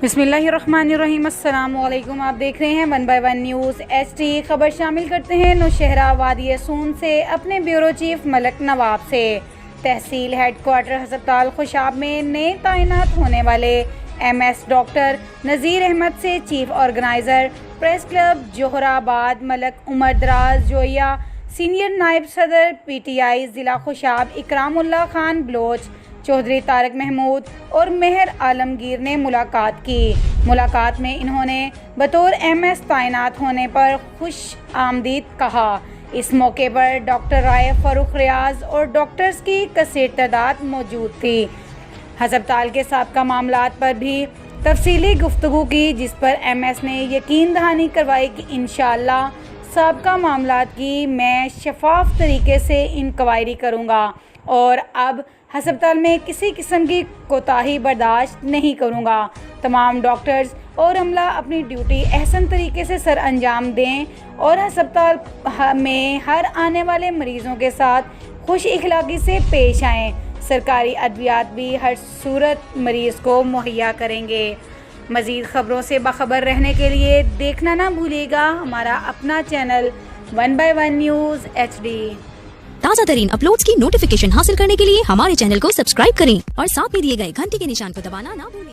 बिस्मिल्लाहिर्रहमानिर्रहीम। अस्सलाम वालेकुम। आप देख रहे हैं 1 बाय 1 न्यूज़ HD। खबर शामिल करते हैं नौशहरा वादी सून से अपने ब्यूरो चीफ मलक नवाब से। तहसील हेडक्वार्टर हस्पताल खुशाब में नए तैनात होने वाले MS डॉक्टर नज़ीर अहमद से chief organiser press club Jauharabad Malik Umar Daraz Joya, senior नायब सदर PTI ज़िला खुशाब इकरामुल्लाह खान बलोच, चौधरी तारक महमूद और मेहर आलमगीर ने मुलाकात की। मुलाकात में इन्होंने बतौर MS तैनात होने पर खुश आमदीद कहा। इस मौके पर डॉक्टर राय फ़ारूक रियाज और डॉक्टर्स की कसीर तादाद मौजूद थी। हस्पताल के साबका मामलात पर भी तफसीली गुफ्तगू की, जिस पर MS ने यकीन दहानी करवाई कि इंशाअल्लाह साबका मामलात की मैं शफाफ तरीके से इंक्वायरी करूँगा और अब हस्पताल में किसी किस्म की कोताही बर्दाश्त नहीं करूँगा। तमाम डॉक्टर्स और अमला अपनी ड्यूटी अहसन तरीके से सर अंजाम दें और हस्पताल में हर आने वाले मरीज़ों के साथ खुश इखलाकी से पेश आएँ। सरकारी अद्वियात भी हर सूरत मरीज़ को मुहैया करेंगे। मज़ीद ख़बरों से बाखबर रहने के लिए देखना ना भूलिएगा हमारा अपना चैनल 1 बाय 1 न्यूज़ HD। ताज़ा तरीन अपलोड्स की नोटिफिकेशन हासिल करने के लिए हमारे चैनल को सब्सक्राइब करें और साथ में दिए गए घंटी के निशान को दबाना ना भूलें।